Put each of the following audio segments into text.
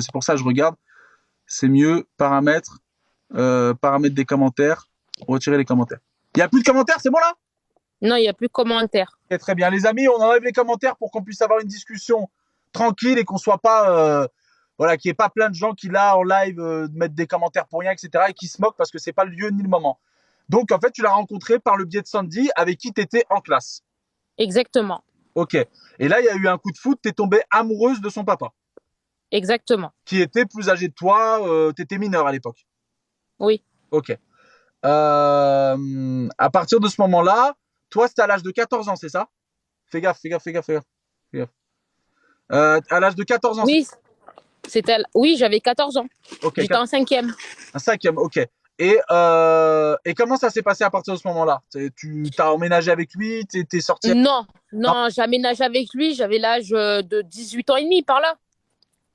c'est pour ça que je regarde. C'est mieux, paramètres, paramètres des commentaires, retirer les commentaires. Il n'y a plus de commentaires, c'est bon là? Non, il n'y a plus de commentaires. Ok, très bien. Les amis, on enlève les commentaires pour qu'on puisse avoir une discussion tranquille et qu'on soit pas, voilà, qu'il n'y ait pas plein de gens qui là en live mettent des commentaires pour rien, etc. et qui se moquent parce que c'est pas le lieu ni le moment. Donc en fait, tu l'as rencontré par le biais de Sandy avec qui tu étais en classe. Exactement. Ok. Et là, il y a eu un coup de foot, tu es tombée amoureuse de son papa, Exactement. qui était plus âgé de toi, tu étais mineur à l'époque. Oui. Ok. À partir de ce moment-là, toi, c'était à l'âge de 14 ans, c'est ça? Fais gaffe, fais gaffe, fais gaffe, fais gaffe. Fais gaffe. À l'âge de 14 ans, c'est Oui, oui, j'avais 14 ans. ok, J'étais en cinquième. un cinquième, ok. Et comment ça s'est passé à partir de ce moment-là? Tu t'as emménagé avec lui, t'es sorti? Non, Non. non, j'aménage avec lui. J'avais l'âge de 18 ans et demi par là.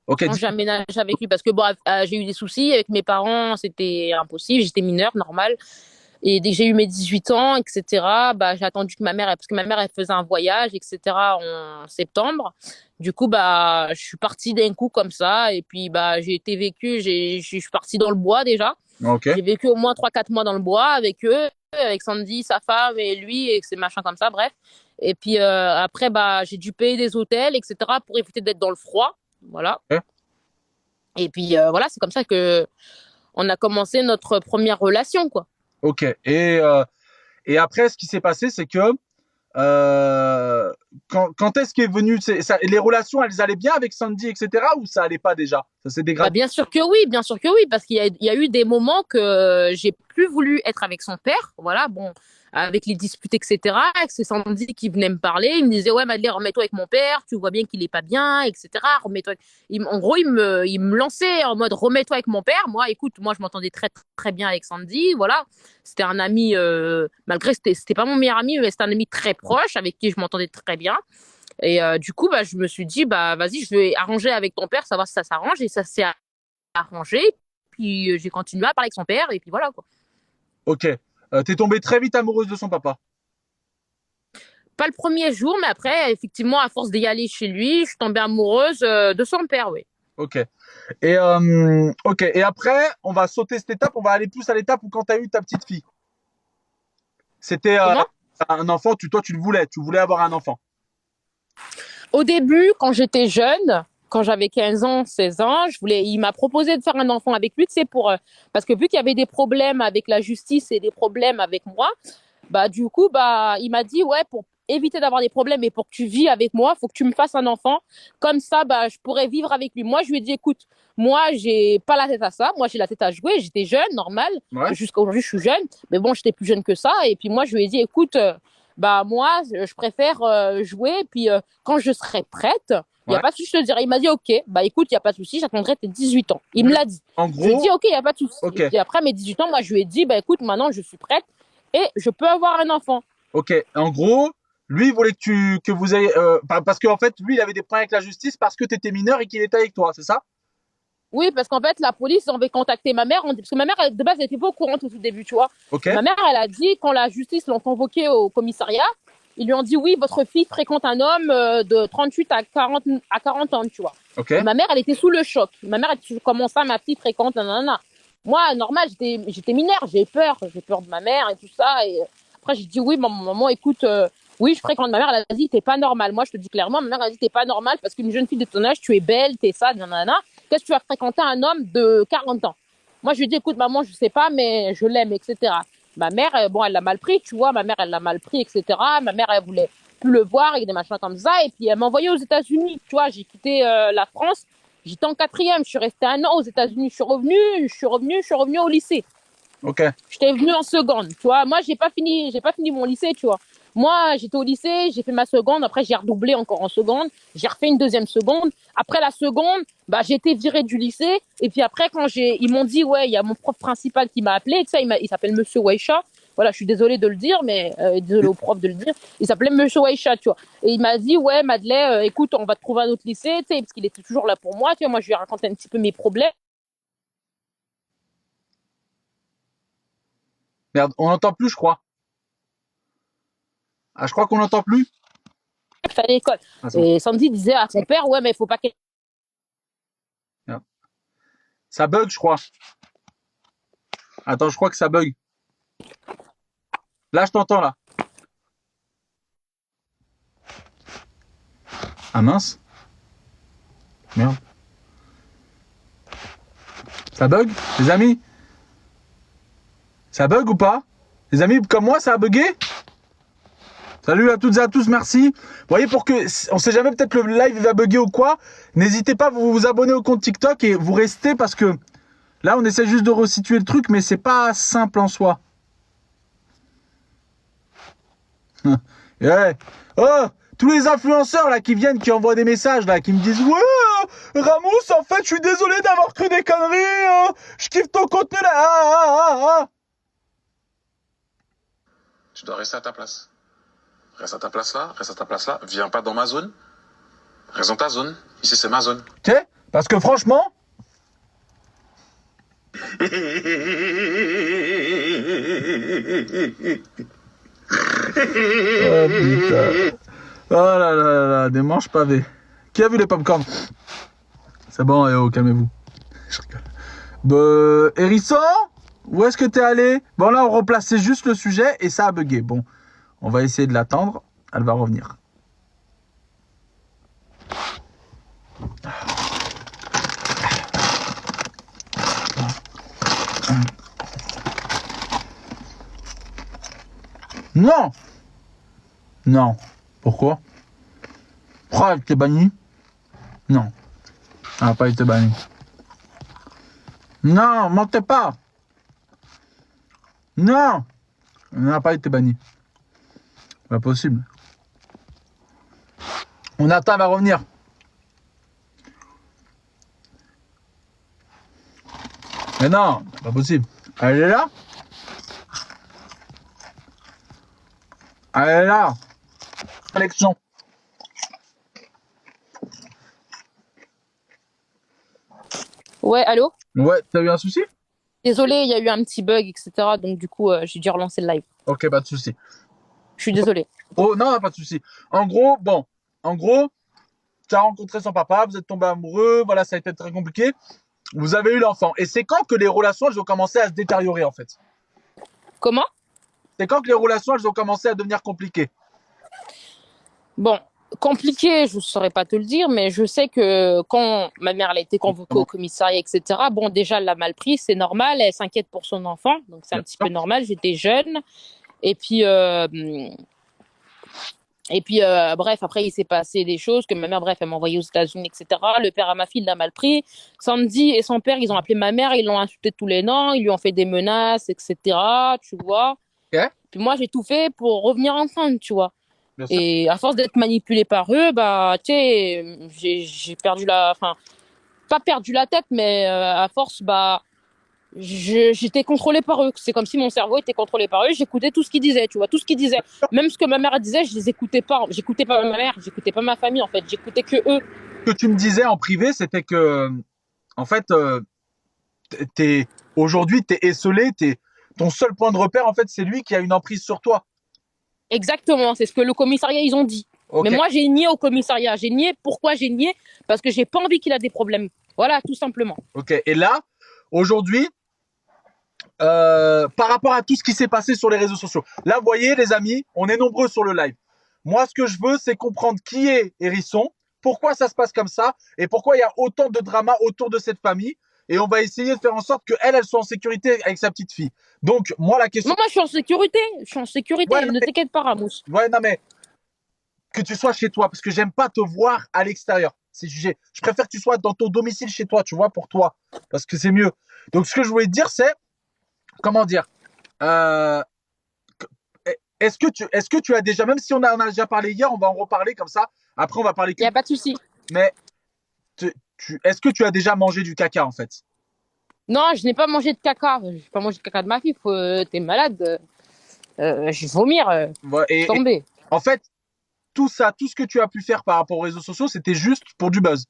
Ok, Quand j'aménage avec lui, parce que bon, j'ai eu des soucis avec mes parents, c'était impossible, j'étais mineure, normal. Et dès que j'ai eu mes 18 ans, etc., bah, j'ai attendu que ma mère, parce que ma mère, elle faisait un voyage, etc., en septembre. Du coup, bah, je suis partie d'un coup comme ça. Et puis, bah, j'ai été vécue, je suis partie dans le bois déjà. ok, J'ai vécu au moins 3 4 mois dans le bois avec eux, avec Sandy, sa femme et lui, et ces machins comme ça, bref. Et puis après, bah, j'ai dû payer des hôtels, etc., pour éviter d'être dans le froid. Voilà. ok. Et puis voilà, c'est comme ça que on a commencé notre première relation, quoi. Ok. Et après, ce qui s'est passé, c'est que quand est-ce qu'est venu les relations, elles allaient bien avec Sandy, etc. ou ça allait pas déjà? Ça s'est Bah, dégradé? bien sûr que oui, parce qu'il y a eu des moments que j'ai plus voulu être avec son père, voilà, bon, avec les disputes, etc. Et c'est Sandy qui venait me parler, il me disait, ouais, Madeleine, remets-toi avec mon père, tu vois bien qu'il est pas bien, etc. Remets-toi. En gros, il me lançait en mode, remets-toi avec mon père. Moi, écoute, moi, je m'entendais très, très bien avec Sandy, voilà. C'était un ami, malgré c'était pas mon meilleur ami, mais c'était un ami très proche avec qui je m'entendais très bien. Et du coup, bah, je me suis dit, bah, vas-y, je vais arranger avec ton père, savoir si ça s'arrange. Et ça s'est arrangé. Puis j'ai continué à parler avec son père. Et puis voilà, quoi. Ok. T'es tombée très vite amoureuse de son papa. Pas le premier jour, mais après, effectivement, à force d'y aller chez lui, je suis tombée amoureuse de son père, oui. Ok. Ok. Et après, on va sauter cette étape. On va aller plus à l'étape où quand t'as eu ta petite fille. C'était Comment? un enfant. Toi, tu le voulais. Tu voulais avoir un enfant. Au début, quand j'étais jeune, quand j'avais 15 ans, 16 ans, il m'a proposé de faire un enfant avec lui, tu sais, parce que vu qu'il y avait des problèmes avec la justice et des problèmes avec moi, bah, du coup, bah, il m'a dit, ouais, pour éviter d'avoir des problèmes et pour que tu vis avec moi, il faut que tu me fasses un enfant. Comme ça, bah, je pourrais vivre avec lui. Moi, je lui ai dit, écoute, moi, j'ai pas la tête à ça. Moi, j'ai la tête à jouer. J'étais jeune, normal. Ouais. Jusqu'à aujourd'hui, je suis jeune. Mais bon, j'étais plus jeune que ça. Et puis, moi, je lui ai dit, écoute, bah, moi, je préfère jouer. Et puis, quand je serai prête, il n'y a Ouais. pas de souci, je te dirai. Il m'a dit, OK, bah, écoute, il n'y a pas de souci, j'attendrai tes 18 ans. Il me Lui, l'a dit. en Je lui ai dit, gros, OK, il n'y a pas de souci. ok. Et puis, après mes 18 ans, moi, je lui ai dit, bah, écoute, maintenant, je suis prête et je peux avoir un enfant. Ok. En gros, lui, il voulait que vous ayez, parce qu'en fait, lui, il avait des problèmes avec la justice parce que tu étais mineur et qu'il était avec toi, c'est ça? Oui, parce qu'en fait, la police avait contacté ma mère, parce que ma mère, de base, elle n'était pas au courant tout au début, tu vois. Ok. Et ma mère, elle a dit, quand la justice l'ont convoqué au commissariat, ils lui ont dit, oui, votre fille fréquente un homme de 38 à 40 ans, tu vois. Ok. Et ma mère, elle était sous le choc. Ma mère, elle dit, comment ça, ma fille fréquente, nanana. Moi, normal, j'étais mineure, j'ai peur de ma mère et tout ça. Et après, j'ai dit, oui, maman, écoute, oui, je fréquente ma mère, elle a dit, t'es pas normal. Moi, je te dis clairement, ma mère a dit, t'es pas normal parce qu'une jeune fille de ton âge, tu es belle, t'es ça, nanana. Qu'est-ce que tu vas fréquenter un homme de 40 ans? Moi, je lui ai dit, écoute, maman, je sais pas, mais je l'aime, etc. Ma mère, bon, elle l'a mal pris, tu vois, ma mère, elle l'a mal pris, etc. Ma mère, elle voulait plus le voir avec des machins comme ça. Et puis, elle m'a envoyé aux États-Unis, tu vois, j'ai quitté la France. J'étais en quatrième, je suis restée un an aux États-Unis. Je suis revenue au lycée. Ok. J'étais venue en seconde, tu vois. Moi, j'ai pas fini mon lycée, tu vois. Moi, j'étais au lycée, j'ai fait ma seconde, après j'ai redoublé encore en seconde, j'ai refait une deuxième seconde. Après la seconde, bah, j'ai été virée du lycée. Et puis après, ils m'ont dit, ouais, il y a mon prof principal qui m'a appelé, tu sais, il s'appelle Monsieur Waisha. Voilà, je suis désolée de le dire, mais désolée au prof de le dire. Il s'appelait Monsieur Waisha, tu vois. Et il m'a dit, ouais, Madeleine, écoute, on va te trouver un autre lycée, tu sais, parce qu'il était toujours là pour moi, tu vois. Moi, je lui ai raconté un petit peu mes problèmes. Merde, on n'entend plus, je crois. Ah, je crois qu'on n'entend plus. À l'école. Ah, c'est bon. Et Sandy disait à son père, ouais, mais il faut pas qu'elle. Merde. Ça bug, je crois. Attends, je crois que ça bug. Là, je t'entends, là. Ah mince. Merde. Ça bug, les amis? Ça bug ou pas? Les amis, comme moi, ça a bugué? Salut à toutes et à tous, merci. Vous voyez, pour que, on sait jamais, peut-être le live va bugger ou quoi. N'hésitez pas à vous abonner au compte TikTok et vous restez parce que là, on essaie juste de resituer le truc, mais c'est pas simple en soi. Ouais. Oh, tous les influenceurs là qui viennent, qui envoient des messages là, qui me disent ouais, Ramos, en fait, je suis désolé d'avoir cru des conneries. Je kiffe ton contenu là. Tu dois rester à ta place. Reste à ta place là, reste à ta place là. Viens pas dans ma zone. Reste dans ta zone. Ici, c'est ma zone. Tu sais, parce que franchement. Oh putain. Oh là là là, des manches pavées. Qui a vu les popcorn? C'est bon, eh oh, calmez-vous. Je rigole. Hérisson, où est-ce que t'es allé? Bon, là, on replaçait juste le sujet et ça a bugué. Bon, on va essayer de l'attendre. Elle va revenir. Non! Non. Pourquoi? Pourquoi elle t'est bannie? Non. Elle n'a pas été bannie. Non, mentez pas! Non! Elle n'a pas été bannie. Pas possible. On attend, elle va revenir. Mais non, pas possible. Elle est là? Elle est là. Collection. Ouais, allô? Ouais, t'as eu un souci? Désolée, il y a eu un petit bug, etc. Donc, du coup, j'ai dû relancer le live. Ok, pas de souci. Je suis désolée. Oh, non, pas de souci. En gros, tu as rencontré son papa, vous êtes tombé amoureux, voilà, ça a été très compliqué. Vous avez eu l'enfant. Et c'est quand que les relations, elles ont commencé à se détériorer, en fait? Comment? C'est quand que les relations, elles ont commencé à devenir compliquées? Bon, compliqué, je ne saurais pas te le dire, mais je sais que quand ma mère elle a été convoquée au commissariat, etc., bon, déjà, elle l'a mal pris, c'est normal, elle s'inquiète pour son enfant, donc c'est un petit peu normal, j'étais jeune. Et puis, bref, après, il s'est passé des choses que ma mère, bref, elle m'a envoyé aux États-Unis, etc. Le père à ma fille l'a mal pris. Sandy et son père, ils ont appelé ma mère, ils l'ont insulté de tous les noms, ils lui ont fait des menaces, etc. Tu vois. Ok, Puis moi, j'ai tout fait pour revenir ensemble, tu vois. bien sûr. Et à force d'être manipulée par eux, bah, tu sais, j'ai perdu enfin, pas perdu la tête, mais à force, bah, j'étais contrôlée par eux. C'est comme si mon cerveau était contrôlé par eux. J'écoutais tout ce qu'ils disaient, tu vois, tout ce qu'ils disaient. Même ce que ma mère disait, je les écoutais pas. J'écoutais pas ma mère, j'écoutais pas ma famille, en fait. J'écoutais que eux. Ce que tu me disais en privé, c'était que, en fait, aujourd'hui, t'es esselé, ton seul point de repère, en fait, c'est lui qui a une emprise sur toi. Exactement, c'est ce que le commissariat, ils ont dit. Ok, Mais moi, j'ai nié au commissariat. J'ai nié. Pourquoi j'ai nié? Parce que j'ai pas envie qu'il a des problèmes. Voilà, tout simplement. ok. Et là, aujourd'hui, par rapport à tout ce qui s'est passé sur les réseaux sociaux. Là, vous voyez, les amis, on est nombreux sur le live. Moi, ce que je veux, c'est comprendre qui est Hérisson, pourquoi ça se passe comme ça, et pourquoi il y a autant de drama autour de cette famille. Et on va essayer de faire en sorte qu'elle, elle soit en sécurité avec sa petite fille. Donc, moi, la question. Moi, je suis en sécurité. Je suis en sécurité. Ouais, non, Ne mais, t'inquiète pas, Ramos. ouais, non, mais que tu sois chez toi, parce que j'aime pas te voir à l'extérieur. Je préfère que tu sois dans ton domicile chez toi, tu vois, pour toi, parce que c'est mieux. Donc, ce que je voulais te dire, c'est, comment dire, euh, est-ce que tu as déjà, même si on a déjà parlé hier, on va en reparler comme ça. Après, on va parler Il n'y a pas de souci. Mais est-ce que tu as déjà mangé du caca en fait? Non, je n'ai pas mangé de caca. Je n'ai pas mangé de caca de ma fille. T'es malade. Je vais vomir. Ouais, Tomber. en fait, tout ça, tout ce que tu as pu faire par rapport aux réseaux sociaux, c'était juste pour du buzz.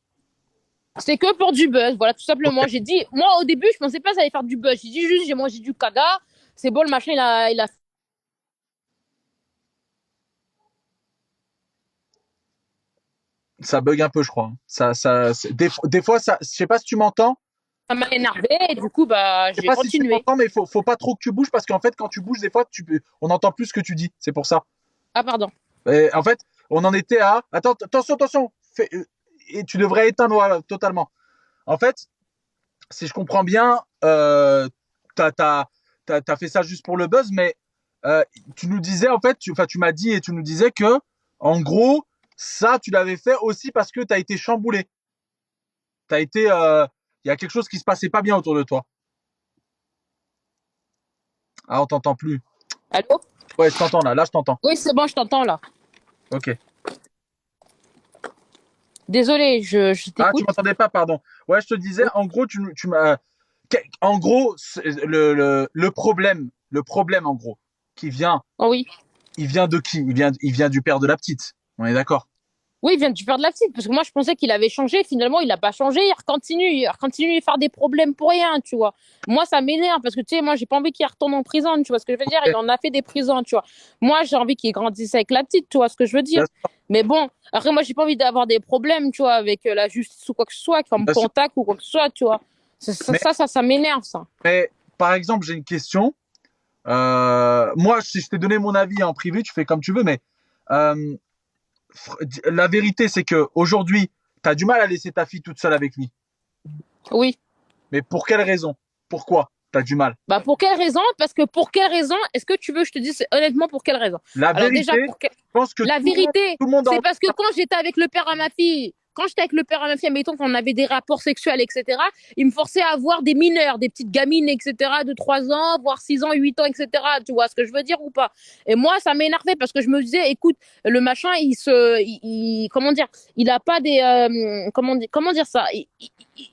C'est que pour du buzz. Voilà, tout simplement. Okay. J'ai dit, moi, au début, je pensais pas que ça allait faire du buzz. J'ai dit juste, j'ai mangé du caca. C'est bon, le machin, il a. Ça bug un peu, je crois. Des fois, ça, je sais pas si tu m'entends. Ça m'a énervé et du coup, bah, Je sais j'ai pas si tu continué. m'entends, mais faut pas trop que tu bouges parce qu'en fait, quand tu bouges, des fois, on n'entend plus ce que tu dis. C'est pour ça. Ah, pardon. Et en fait, on en était à. Attends, attention. Et tu devrais éteindre voilà, totalement. En fait, si je comprends bien, t'as, t'as, t'as fait ça juste pour le buzz, mais tu nous disais, en fait, tu m'as dit et tu nous disais que, en gros, ça, tu l'avais fait aussi parce que t'as été chamboulé. T'as été. Il y a quelque chose qui se passait pas bien autour de toi. Ah, on t'entend plus. Allô? Ouais, je t'entends là. Là, je t'entends. Oui, c'est bon, je t'entends là. Ok. Désolée, je Ah, tu t'écoute. m'entendais pas, pardon. Ouais, je te disais, Oui. en gros, tu m'as. En gros, le problème, en gros, qui vient, Oh, oui. il vient de qui il vient du père de la petite. On est d'accord. Oui, il vient du père de la petite, parce que moi, je pensais qu'il avait changé. Finalement, il n'a pas changé. Il continue à faire des problèmes pour rien, tu vois. Moi, ça m'énerve, parce que, tu sais, moi, j'ai pas envie qu'il retourne en prison, tu vois ce que je veux dire. Il en a fait des prisons, tu vois. Moi, j'ai envie qu'il grandisse avec la petite, tu vois ce que je veux dire. Bien sûr. Mais bon, après, moi, j'ai pas envie d'avoir des problèmes, tu vois, avec la justice ou quoi que ce soit, comme Bien sûr. contact ou quoi que ce soit, tu vois. Mais, Ça m'énerve, ça. mais, par exemple, j'ai une question. Moi, si je t'ai donné mon avis en privé, tu fais comme tu veux, mais euh, la vérité, c'est que aujourd'hui, tu as du mal à laisser ta fille toute seule avec lui. Oui. Mais pour quelle raison? Pourquoi tu as du mal? Bah, pour quelle raison? Parce que pour quelle raison? Est-ce que tu veux que je te dise honnêtement pour quelle raison? La Alors, déjà, vérité, je pense que la vérité, tout le monde c'est en. parce que quand j'étais avec le père à ma fille, quand j'étais avec le père à ma fille, admettons qu'on avait des rapports sexuels, etc., il me forçait à avoir des mineurs, des petites gamines, etc., de 3 ans, voire 6 ans, 8 ans, etc. Tu vois ce que je veux dire ou pas? Et moi, ça m'énervait parce que je me disais, écoute, le machin, comment dire, il a pas des, comment dire ça?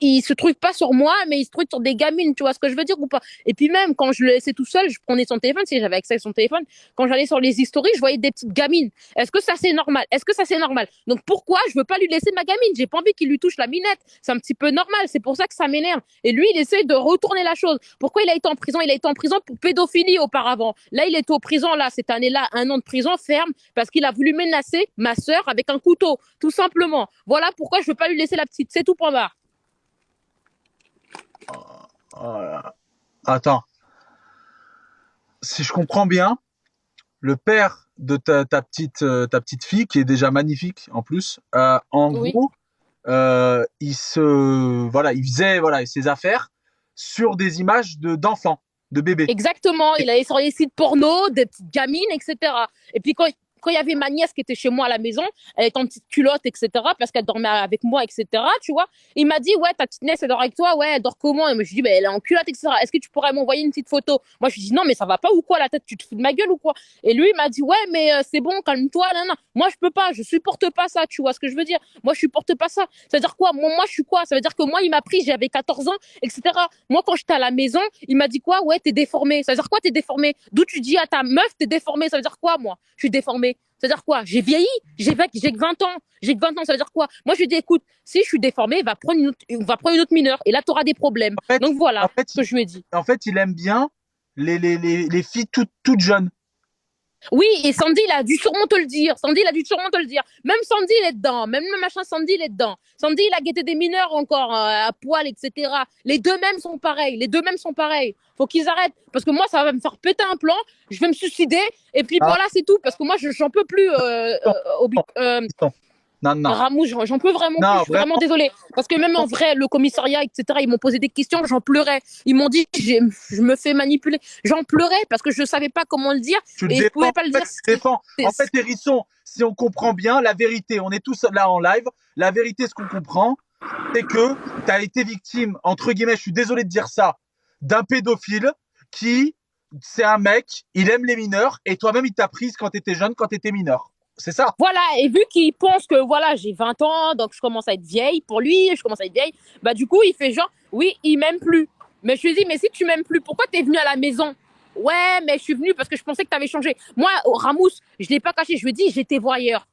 Il se truc pas sur moi, mais il se truc sur des gamines, tu vois ce que je veux dire ou pas? Et puis même, quand je le laissais tout seul, je prenais son téléphone, si j'avais accès à son téléphone, quand j'allais sur les historiques, je voyais des petites gamines. Est-ce que ça c'est normal? Est-ce que ça c'est normal? Donc pourquoi je veux pas lui laisser ma gamine? J'ai pas envie qu'il lui touche la minette. C'est un petit peu normal. C'est pour ça que ça m'énerve. Et lui, il essaie de retourner la chose. Pourquoi il a été en prison? Il a été en prison pour pédophilie auparavant. Là, il est au prison là cette année-là, 1 an de prison ferme parce qu'il a voulu menacer ma sœur avec un couteau, tout simplement. Voilà pourquoi je veux pas lui laisser la petite. C'est tout point barre. Attends, si je comprends bien, le père de ta petite fille, qui est déjà magnifique en plus, en Oui. gros, il faisait voilà ses affaires sur des images d'enfants, de bébés. Exactement, il allait sur les sites porno, des petites gamines, etc. Et puis quand il y avait ma nièce qui était chez moi à la maison, elle était en petite culotte, etc., parce qu'elle dormait avec moi, etc., tu vois, il m'a dit, ouais, ta petite nièce, elle dort avec toi, ouais, elle dort comment? Et moi, je lui dis, bah, elle est en culotte, etc. Est-ce que tu pourrais m'envoyer une petite photo? Moi, je lui dis, non, mais ça va pas ou quoi, la tête, tu te fous de ma gueule ou quoi? Et lui, il m'a dit, ouais, mais c'est bon, calme-toi, là, non. Moi, je peux pas, je supporte pas ça, tu vois ce que je veux dire? Moi, je supporte pas ça. Ça veut dire quoi? Moi, je suis quoi? Ça veut dire que moi, il m'a pris, j'avais 14 ans, etc. Moi, quand j'étais à la maison, il m'a dit quoi? Ouais, t'es déformé. Ça veut dire quoi, t'es déformé? D'où tu dis à ta meuf, t'es déformé? Ça veut dire quoi, moi? Je suis déformé. Ça veut dire quoi? J'ai vieilli? J'ai que 20 ans. J'ai que 20 ans, ça veut dire quoi? Moi, je lui dis, écoute, si je suis déformé, va prendre une autre mineure. Et là, tu auras des problèmes. En fait, Donc en voilà fait, ce que je lui ai dit. en fait, il aime bien les filles toutes jeunes. Oui, et Sandy, il a dû sûrement te le dire. Sandy, il a dû sûrement te le dire. Même Sandy, il est dedans. Même le machin Sandy, il est dedans. Sandy, il a guetté des mineurs encore, à poil, etc. Les deux mêmes sont pareils. Les deux mêmes sont pareils. Faut qu'ils arrêtent. Parce que moi, ça va me faire péter un plan. Je vais me suicider. Et puis Ah, voilà, c'est tout. Parce que moi, j'en peux plus. non, non, non, non, Ramou, j'en peux vraiment plus, non, je suis vraiment vraiment. désolée. Parce que même en vrai, le commissariat, etc., ils m'ont posé des questions, j'en pleurais. Ils m'ont dit, je me fais manipuler. J'en pleurais parce que je ne savais pas comment le dire Tu le et je ne défends. pouvais pas En le fait, dire. tu le défends. En fait, Hérisson, si on comprend bien la vérité, on est tous là en live. La vérité, ce qu'on comprend, c'est que tu as été victime, entre guillemets, je suis désolé de dire ça, d'un pédophile qui, c'est un mec, il aime les mineurs et toi-même, il t'a prise quand tu étais jeune, quand tu étais mineur. C'est ça. Voilà, et vu qu'il pense que voilà, j'ai 20 ans, donc je commence à être vieille pour lui, je commence à être vieille, bah du coup, il fait genre, oui, il m'aime plus. Mais je lui dis, mais si tu m'aimes plus, pourquoi t'es venu à la maison? Ouais, mais je suis venue parce que je pensais que t'avais changé. Moi, Ramous, je l'ai pas caché, je lui ai dit, j'étais voyeur.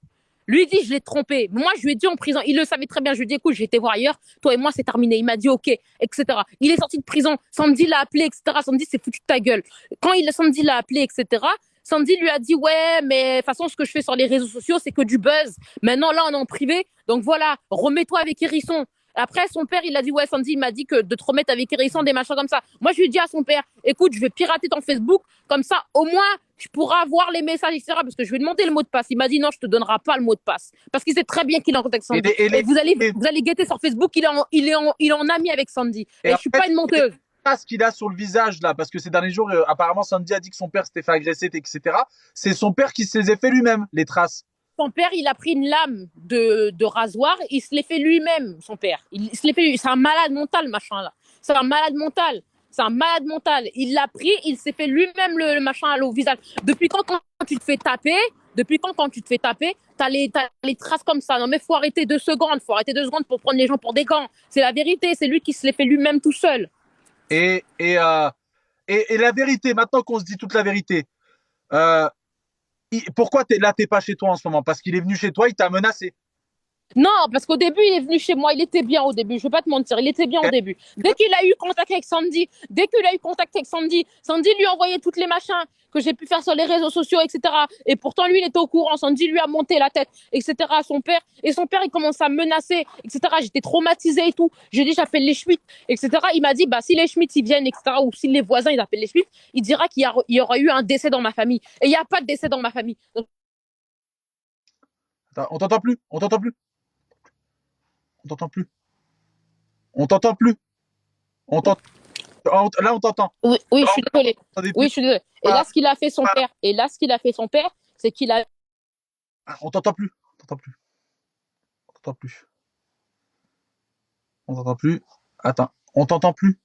Lui dit, je l'ai trompé. Moi, je lui ai dit en prison, il le savait très bien. Je lui ai dit, écoute, j'ai été voir ailleurs. Toi et moi, c'est terminé. Il m'a dit, ok, etc. Il est sorti de prison. Sandy l'a appelé, etc. Sandy s'est foutu de ta gueule. Quand Sandy l'a appelé, etc. Sandy lui a dit, ouais, mais de toute façon, ce que je fais sur les réseaux sociaux, c'est que du buzz. Maintenant, là, on est en privé. Donc voilà, remets-toi avec Hérisson. Après, son père, il a dit, ouais, Sandy, il m'a dit que de te remettre avec Hérisson, des machins comme ça. Moi, je lui ai dit à son père, écoute, je vais pirater ton Facebook, comme ça, au moins, je pourrai voir les messages, etc. Parce que je lui ai demandé le mot de passe. Il m'a dit, non, je te donnerai pas le mot de passe. Parce qu'il sait très bien qu'il est en contact avec Sandy. Et vous allez guetter sur Facebook, il est en ami avec Sandy. Et je suis pas une menteuse. Ce qu'il a sur le visage là, parce que ces derniers jours, apparemment, Sandy a dit que son père s'était fait agresser, etc. C'est son père qui se les a fait lui-même, les traces. Son père, il a pris une lame de rasoir, il se l'est fait lui-même, son père. Il se l'est fait lui. C'est un malade mental, machin là. C'est un malade mental. C'est un malade mental. Il l'a pris, il s'est fait lui-même le machin au visage. Depuis quand tu te fais taper, t'as les traces comme ça. Non mais faut arrêter 2 secondes, pour prendre les gens pour des gants. C'est la vérité, c'est lui qui se l'est fait lui-même tout seul. Et la vérité, maintenant qu'on se dit toute la vérité, pourquoi t'es pas chez toi en ce moment? Parce qu'il est venu chez toi, il t'a menacé. Non, parce qu'au début, il est venu chez moi, il était bien au début, je vais pas te mentir, il était bien au début. Dès qu'il a eu contact avec Sandy, Sandy lui envoyait toutes les machins que j'ai pu faire sur les réseaux sociaux, etc. Et pourtant, lui, il était au courant, Sandy lui a monté la tête, etc. à son père. Et son père, il commence à me menacer, etc. J'étais traumatisée et tout. J'ai dit, j'appelle les Schmitt, etc. Il m'a dit, bah, si les Schmitt, ils viennent, etc. Ou si les voisins, ils appellent les Schmitt, il dira qu'il y aura eu un décès dans ma famille. Et il n'y a pas de décès dans ma famille. Donc... Attends, on t'entend plus. On t'entend plus. Là, on t'entend. Oui, je suis désolée. Et là, ce qu'il a fait son père, c'est qu'il a... On t'entend plus. Attends, on t'entend plus.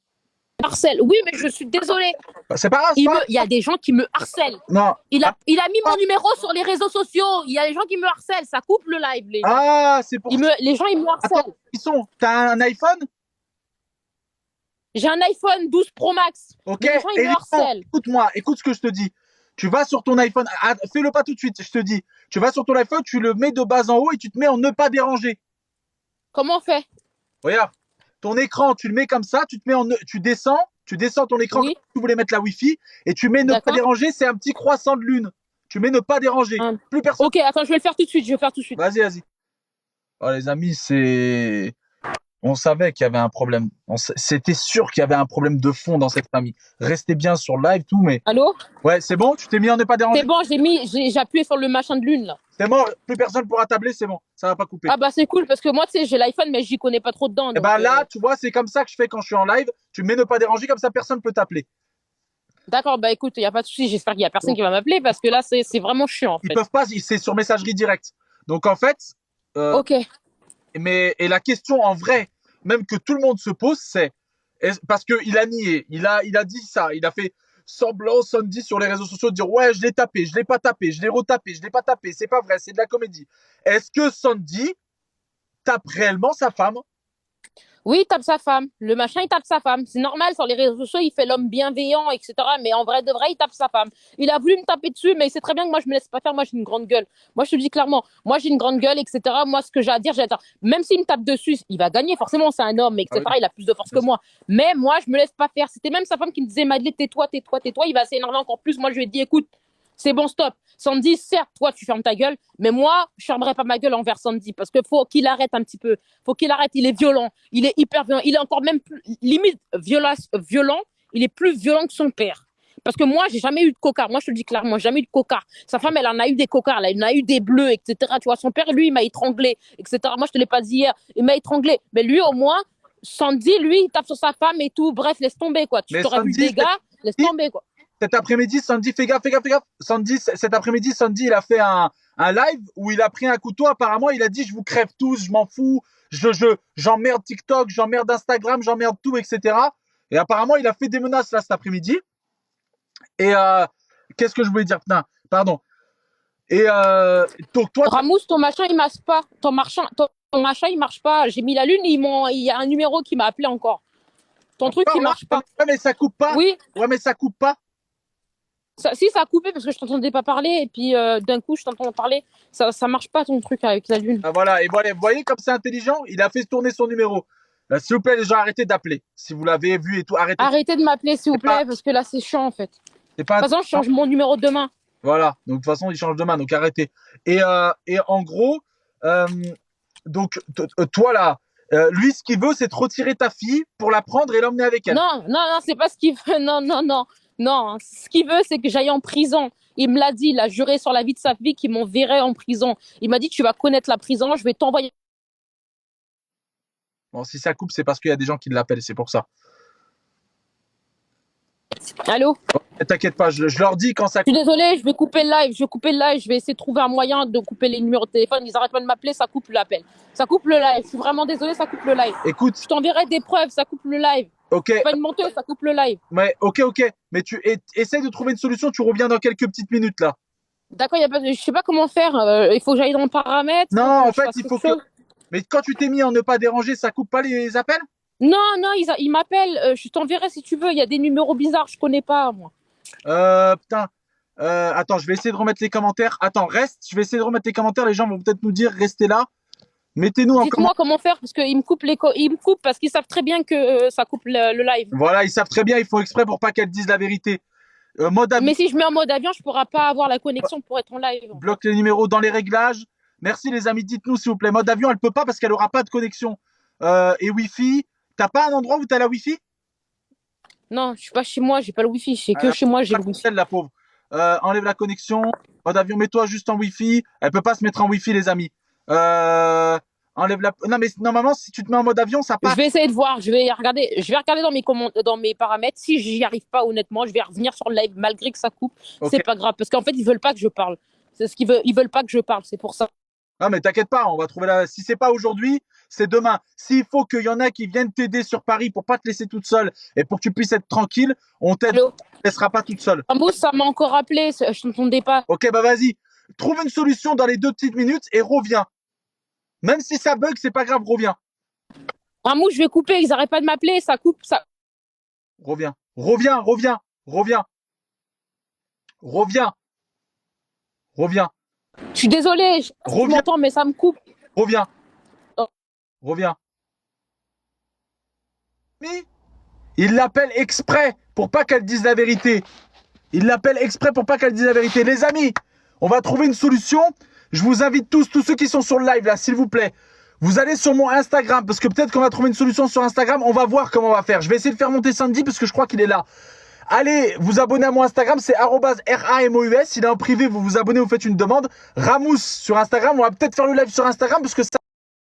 Harcèle. Oui, mais je suis désolée. C'est pas grave. Il y a des gens qui me harcèlent. Non. Il a mis mon numéro sur les réseaux sociaux. Il y a des gens qui me harcèlent. Ça coupe le live, les gens. Ah, c'est pour ça. Les gens, ils me harcèlent. Attends, t'as un iPhone? J'ai un iPhone 12 Pro Max. Ok. Les gens, ils me harcèlent. Écoute-moi, écoute ce que je te dis. Tu vas sur ton iPhone, fais-le pas tout de suite, je te dis. Tu vas sur ton iPhone, tu le mets de bas en haut et tu te mets en ne pas déranger. Comment on fait? Regarde, ton écran, tu le mets comme ça, tu descends ton écran, oui. Comme tu voulais mettre la Wi-Fi, et tu mets ne pas déranger, c'est un petit croissant de lune. Tu mets ne pas déranger. Plus personne. Ok, attends, je vais le faire tout de suite. Vas-y. Oh, les amis, on savait qu'il y avait un problème. C'était sûr qu'il y avait un problème de fond dans cette famille. Restez bien sur live, tout, mais. Allô? Ouais, c'est bon? Tu t'es mis en ne pas déranger? C'est bon, j'ai appuyé sur le machin de lune, là. C'est mort, plus personne pourra tabler, c'est bon. Ça va pas couper. Ah bah c'est cool, parce que moi, tu sais, j'ai l'iPhone, mais j'y connais pas trop dedans. Et bah là, tu vois, c'est comme ça que je fais quand je suis en live. Tu mets ne pas déranger, comme ça, personne peut t'appeler. D'accord, bah écoute, il n'y a pas de souci. J'espère qu'il n'y a personne qui va m'appeler, parce que là, c'est vraiment chiant, en fait. Ils peuvent pas, c'est sur messagerie directe. Donc, en fait. Ok. Et la question en vrai, même que tout le monde se pose, c'est parce qu'il a nié, il a dit ça, il a fait semblant, Sandy sur les réseaux sociaux de dire ouais, je l'ai tapé, je l'ai pas tapé, je l'ai retapé, je l'ai pas tapé, c'est pas vrai, c'est de la comédie. Est-ce que Sandy tape réellement sa femme? Oui, il tape sa femme. Le machin, il tape sa femme. C'est normal, sur les réseaux sociaux, il fait l'homme bienveillant, etc. Mais en vrai de vrai, il tape sa femme. Il a voulu me taper dessus, mais il sait très bien que moi, je me laisse pas faire. Moi, j'ai une grande gueule. Moi, je te dis clairement, moi, j'ai une grande gueule, etc. Moi, ce que j'ai à dire, même s'il me tape dessus, il va gagner. Forcément, c'est un homme, etc. Il a plus de force que moi. Mais moi, je me laisse pas faire. C'était même sa femme qui me disait, Madeleine, tais-toi. Il va s'énerver encore plus. Moi, je lui ai dit, écoute, c'est bon, stop. Sandy, certes, toi, tu fermes ta gueule, mais moi, je fermerai pas ma gueule envers Sandy parce que faut qu'il arrête un petit peu. Faut qu'il arrête. Il est violent. Il est hyper violent. Il est encore même plus, limite violent. Il est plus violent que son père. Parce que moi, j'ai jamais eu de cocard. Moi, je te le dis clairement, jamais eu de cocard. Sa femme, elle en a eu des cocards. Elle en a eu des bleus, etc. Tu vois, son père, lui, il m'a étranglé, etc. Moi, je te l'ai pas dit hier. Il m'a étranglé. Mais lui, au moins, Sandy, lui, il tape sur sa femme et tout. Bref, laisse tomber, quoi. Tu t'aurais vu des gars, laisse tomber, quoi. Cet après-midi, Sandy, fais gaffe. Sandy, cet après-midi, Sandy, il a fait un live où il a pris un couteau. Apparemment, il a dit, je vous crève tous, je m'en fous. J'emmerde TikTok, j'emmerde Instagram, j'emmerde tout, etc. Et apparemment, il a fait des menaces là cet après-midi. Et qu'est-ce que je voulais dire? Pardon. Et donc toi, Ramous, ton machin, il marche pas. Ton machin, il marche pas. J'ai mis la lune, il y a un numéro qui m'a appelé encore. Ton truc, il marche pas. Ouais, mais ça coupe pas. Oui. Ouais, mais ça coupe pas. Si, ça a coupé parce que je t'entendais pas parler et puis d'un coup je t'entends parler. Ça marche pas ton truc avec la lune. Ah, voilà, et voilà, vous voyez comme c'est intelligent, il a fait tourner son numéro. S'il vous plaît, les gens, arrêtez d'appeler. Si vous l'avez vu et tout, arrêtez de m'appeler s'il vous plaît parce que là c'est chiant en fait. De toute façon, je change mon numéro demain. Voilà, donc de toute façon, il change demain, donc arrêtez. Et en gros, donc toi là, Lui, ce qu'il veut, c'est te retirer ta fille pour la prendre et l'emmener avec elle. Non, non, non, c'est pas ce qu'il veut. Non, non, non. Non, ce qu'il veut, c'est que j'aille en prison. Il me l'a dit, il a juré sur la vie de sa fille qu'il m'enverrait en prison. Il m'a dit, tu vas connaître la prison, je vais t'envoyer. Bon, si ça coupe, c'est parce qu'il y a des gens qui l'appellent, c'est pour ça. Allô? T'inquiète pas, je leur dis quand ça Je coupe. suis désolée, je vais couper le live. Je vais couper le live. Je vais essayer de trouver un moyen de couper les numéros de téléphone. Ils arrêtent pas de m'appeler, ça coupe l'appel. Ça coupe le live. Je suis vraiment désolée, ça coupe le live. Écoute, Je t'enverrai des preuves, ça coupe le live. ok, C'est pas une menteuse, ça coupe le live. mais ok, mais tu essaye de trouver une solution, tu reviens dans quelques petites minutes là. D'accord, je sais pas comment faire. Il faut que j'aille dans le paramètre. Non, faut que en je fait, fasse il faut quelque chose. Mais quand tu t'es mis en ne pas déranger, ça coupe pas les appels? Non, non, ils m'appellent. Je t'enverrai si tu veux. Il y a des numéros bizarres, je connais pas, moi. Putain. Attends, je vais essayer de remettre les commentaires. Attends, reste, je vais essayer de remettre les commentaires. Les gens vont peut-être nous dire, restez là. Mettez-nous en commentaire. Dites-moi comment faire, parce qu'ils me coupent ils me coupent parce qu'ils savent très bien que ça coupe le live. Voilà, ils savent très bien, ils font exprès pour pas qu'elle dise la vérité. Mode avion, Mais si je mets en mode avion, je pourrai pas avoir la connexion pour être en live. bloque les numéros dans les réglages. Merci les amis, dites-nous s'il vous plaît. Mode avion, elle peut pas parce qu'elle aura pas de connexion. Et Wi-Fi, t'as pas un endroit où t'as la Wi-Fi? Non, je suis pas chez moi, j'ai pas le wifi. C'est que Ah, chez moi, j'ai le wifi. celle, la pauvre. Enlève la connexion. Mode avion, mets-toi juste en Wi-Fi. Elle peut pas se mettre en Wi-Fi, les amis. Enlève la. Non, mais normalement, si tu te mets en mode avion, ça passe. Je vais essayer de voir, je vais regarder dans mes paramètres. Si j'y arrive pas, honnêtement, je vais revenir sur le live malgré que ça coupe. Ok. C'est pas grave, parce qu'en fait, ils veulent pas que je parle. C'est ce qu'ils veulent, ils veulent pas que je parle, c'est pour ça. Non, mais t'inquiète pas, on va trouver la. Si c'est pas aujourd'hui, c'est demain. S'il faut qu'il y en a qui viennent t'aider sur Paris pour pas te laisser toute seule et pour que tu puisses être tranquille, on t'aide. Allô? On te laissera pas toute seule. Ramos, ça m'a encore appelé, je t'entendais pas. Ok, bah vas-y. Trouve une solution dans les 2 petites minutes et reviens. Même si ça bug, c'est pas grave, reviens. Ramos, je vais couper, ils arrêtent pas de m'appeler, ça coupe, ça. Reviens. Reviens. Je suis désolée, je Reviens. m'entends, mais ça me coupe. Reviens. Oh. Reviens. Mais il l'appelle exprès pour pas qu'elle dise la vérité. Il l'appelle exprès pour pas qu'elle dise la vérité. Les amis, on va trouver une solution. Je vous invite tous ceux qui sont sur le live là, s'il vous plaît. Vous allez sur mon Instagram parce que peut-être qu'on va trouver une solution sur Instagram. On va voir comment on va faire. Je vais essayer de faire monter Sandy parce que je crois qu'il est là. Allez vous abonner à mon Instagram, c'est @RAMOUS. Il est en privé, vous vous abonnez, vous faites une demande. Ramous sur Instagram, on va peut-être faire le live sur Instagram parce que ça